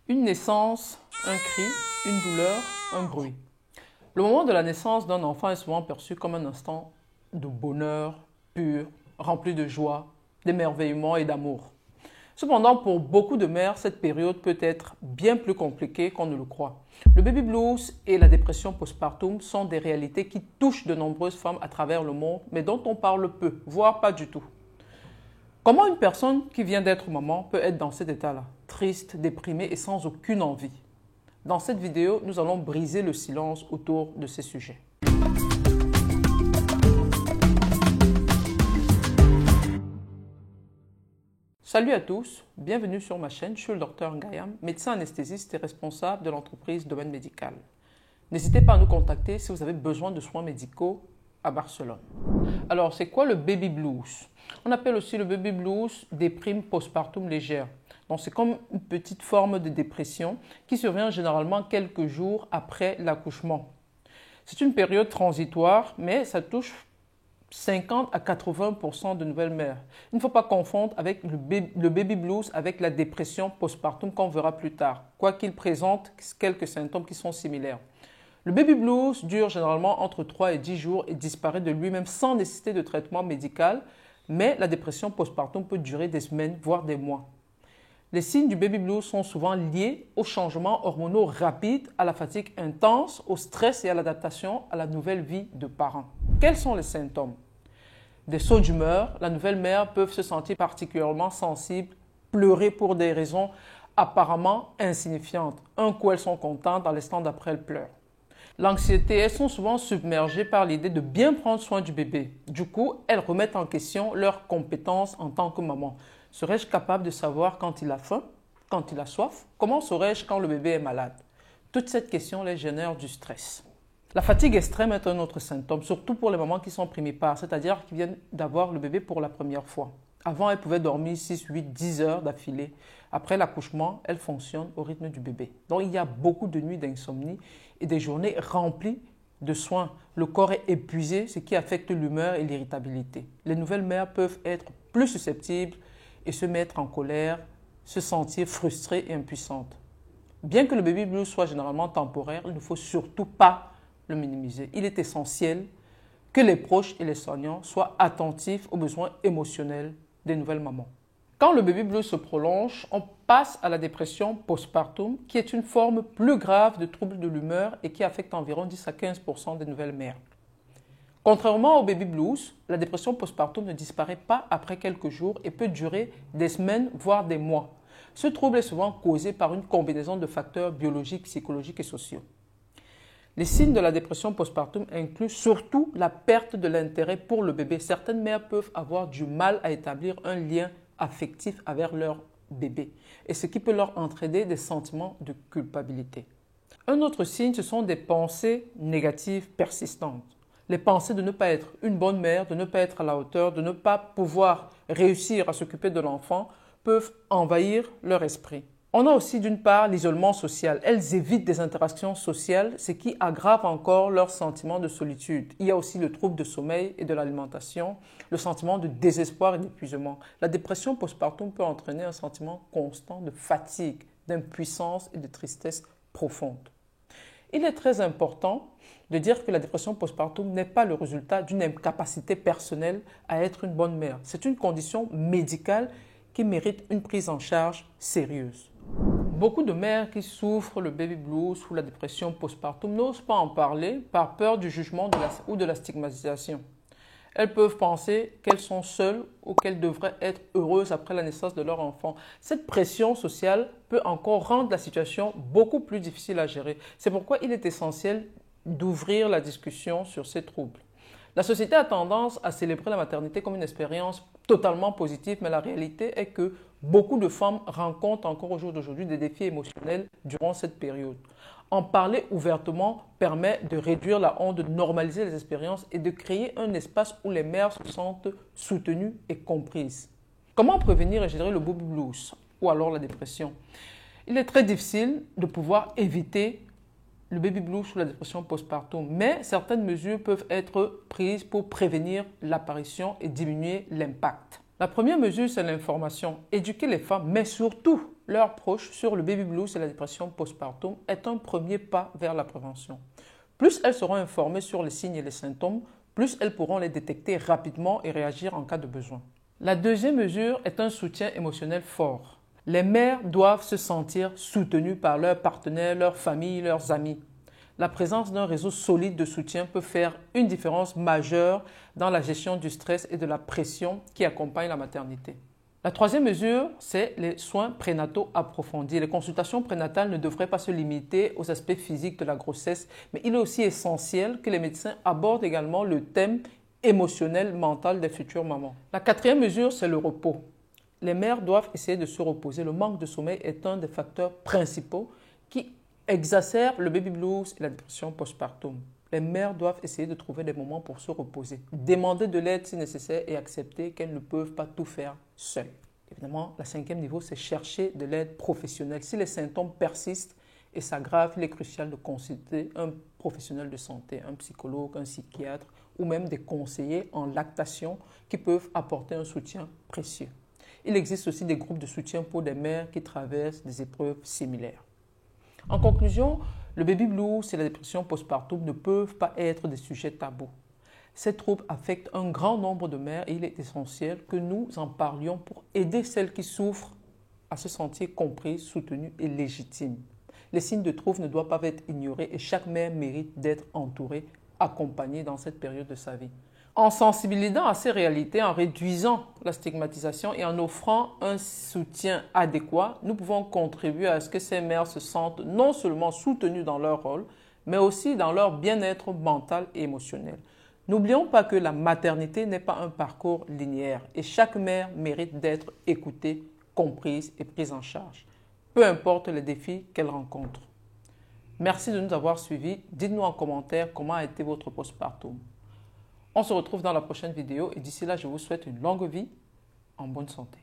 Une naissance, un cri, une douleur, un bruit. Le moment de la naissance d'un enfant est souvent perçu comme un instant de bonheur pur, rempli de joie, d'émerveillement et d'amour. Cependant, pour beaucoup de mères, cette période peut être bien plus compliquée qu'on ne le croit. Le baby blues et la dépression postpartum sont des réalités qui touchent de nombreuses femmes à travers le monde, mais dont on parle peu, voire pas du tout. Comment une personne qui vient d'être maman peut être dans cet état-là, triste, déprimée et sans aucune envie? Dans cette vidéo, nous allons briser le silence autour de ces sujets. Salut à tous, bienvenue sur ma chaîne, je suis le Dr Ngayam, médecin anesthésiste et responsable de l'entreprise Domaine Médical. N'hésitez pas à nous contacter si vous avez besoin de soins médicaux à Barcelone. Alors, c'est quoi le baby blues? On appelle aussi le baby blues déprime postpartum légère. Donc, c'est comme une petite forme de dépression qui survient généralement quelques jours après l'accouchement. C'est une période transitoire, mais ça touche 50 à 80% de nouvelles mères. Il ne faut pas confondre avec le baby blues avec la dépression postpartum qu'on verra plus tard, quoiqu'il présente quelques symptômes qui sont similaires. Le baby blues dure généralement entre 3 et 10 jours et disparaît de lui-même sans nécessité de traitement médical, mais la dépression postpartum peut durer des semaines, voire des mois. Les signes du baby blues sont souvent liés aux changements hormonaux rapides, à la fatigue intense, au stress et à l'adaptation à la nouvelle vie de parents. Quels sont les symptômes? Des sauts d'humeur, la nouvelle mère peut se sentir particulièrement sensible, pleurer pour des raisons apparemment insignifiantes. Un coup, elles sont contentes, dans l'instant d'après, elles pleurent. L'anxiété, elles sont souvent submergées par l'idée de bien prendre soin du bébé. Du coup, elles remettent en question leurs compétences en tant que maman. Serais-je capable de savoir quand il a faim, quand il a soif? Comment saurais-je quand le bébé est malade? Toute cette question les génère du stress. La fatigue extrême est un autre symptôme, surtout pour les mamans qui sont primipares, c'est-à-dire qui viennent d'avoir le bébé pour la première fois. Avant, elles pouvaient dormir 6, 8, 10 heures d'affilée. Après l'accouchement, elles fonctionnent au rythme du bébé. Donc, il y a beaucoup de nuits d'insomnie et des journées remplies de soins. Le corps est épuisé, ce qui affecte l'humeur et l'irritabilité. Les nouvelles mères peuvent être plus susceptibles et se mettre en colère, se sentir frustrées et impuissantes. Bien que le baby blues soit généralement temporaire, il ne faut surtout pas le minimiser. Il est essentiel que les proches et les soignants soient attentifs aux besoins émotionnels des nouvelles mamans. Quand le baby blues se prolonge, on passe à la dépression postpartum, qui est une forme plus grave de trouble de l'humeur et qui affecte environ 10 à 15% des nouvelles mères. Contrairement au baby blues, la dépression postpartum ne disparaît pas après quelques jours et peut durer des semaines, voire des mois. Ce trouble est souvent causé par une combinaison de facteurs biologiques, psychologiques et sociaux. Les signes de la dépression postpartum incluent surtout la perte de l'intérêt pour le bébé. Certaines mères peuvent avoir du mal à établir un lien affectif avec leur bébé, et ce qui peut leur entraîner des sentiments de culpabilité. Un autre signe, ce sont des pensées négatives persistantes. Les pensées de ne pas être une bonne mère, de ne pas être à la hauteur, de ne pas pouvoir réussir à s'occuper de l'enfant peuvent envahir leur esprit. On a aussi d'une part l'isolement social. Elles évitent des interactions sociales, ce qui aggrave encore leur sentiment de solitude. Il y a aussi le trouble de sommeil et de l'alimentation, le sentiment de désespoir et d'épuisement. La dépression postpartum peut entraîner un sentiment constant de fatigue, d'impuissance et de tristesse profonde. Il est très important de dire que la dépression postpartum n'est pas le résultat d'une incapacité personnelle à être une bonne mère. C'est une condition médicale qui mérite une prise en charge sérieuse. Beaucoup de mères qui souffrent le baby blues ou la dépression postpartum n'osent pas en parler par peur du jugement ou de la stigmatisation. Elles peuvent penser qu'elles sont seules ou qu'elles devraient être heureuses après la naissance de leur enfant. Cette pression sociale peut encore rendre la situation beaucoup plus difficile à gérer. C'est pourquoi il est essentiel d'ouvrir la discussion sur ces troubles. La société a tendance à célébrer la maternité comme une expérience totalement positive, mais la réalité est que beaucoup de femmes rencontrent encore au jour d'aujourd'hui des défis émotionnels durant cette période. En parler ouvertement permet de réduire la honte, de normaliser les expériences et de créer un espace où les mères se sentent soutenues et comprises. Comment prévenir et gérer le baby blues ou alors la dépression? Il est très difficile de pouvoir éviter le baby blues ou la dépression postpartum, mais certaines mesures peuvent être prises pour prévenir l'apparition et diminuer l'impact. La première mesure, c'est l'information. Éduquer les femmes, mais surtout leurs proches, sur le baby blues et la dépression postpartum est un premier pas vers la prévention. Plus elles seront informées sur les signes et les symptômes, plus elles pourront les détecter rapidement et réagir en cas de besoin. La deuxième mesure est un soutien émotionnel fort. Les mères doivent se sentir soutenues par leurs partenaires, leurs familles, leurs amis. La présence d'un réseau solide de soutien peut faire une différence majeure dans la gestion du stress et de la pression qui accompagne la maternité. La troisième mesure, c'est les soins prénataux approfondis. Les consultations prénatales ne devraient pas se limiter aux aspects physiques de la grossesse, mais il est aussi essentiel que les médecins abordent également le thème émotionnel, mental des futures mamans. La quatrième mesure, c'est le repos. Les mères doivent essayer de se reposer. Le manque de sommeil est un des facteurs principaux qui exacerbe le baby blues et la dépression postpartum. Les mères doivent essayer de trouver des moments pour se reposer, demander de l'aide si nécessaire et accepter qu'elles ne peuvent pas tout faire seules. Évidemment, le cinquième niveau, c'est chercher de l'aide professionnelle. Si les symptômes persistent et s'aggravent, il est crucial de consulter un professionnel de santé, un psychologue, un psychiatre ou même des conseillers en lactation qui peuvent apporter un soutien précieux. Il existe aussi des groupes de soutien pour des mères qui traversent des épreuves similaires. En conclusion, le baby blues et la dépression postpartum ne peuvent pas être des sujets tabous. Ces troubles affectent un grand nombre de mères et il est essentiel que nous en parlions pour aider celles qui souffrent à se sentir comprises, soutenues et légitimes. Les signes de troubles ne doivent pas être ignorés et chaque mère mérite d'être entourée, accompagnée dans cette période de sa vie. En sensibilisant à ces réalités, en réduisant la stigmatisation et en offrant un soutien adéquat, nous pouvons contribuer à ce que ces mères se sentent non seulement soutenues dans leur rôle, mais aussi dans leur bien-être mental et émotionnel. N'oublions pas que la maternité n'est pas un parcours linéaire et chaque mère mérite d'être écoutée, comprise et prise en charge, peu importe les défis qu'elle rencontre. Merci de nous avoir suivis. Dites-nous en commentaire comment a été votre postpartum. On se retrouve dans la prochaine vidéo et d'ici là, je vous souhaite une longue vie en bonne santé.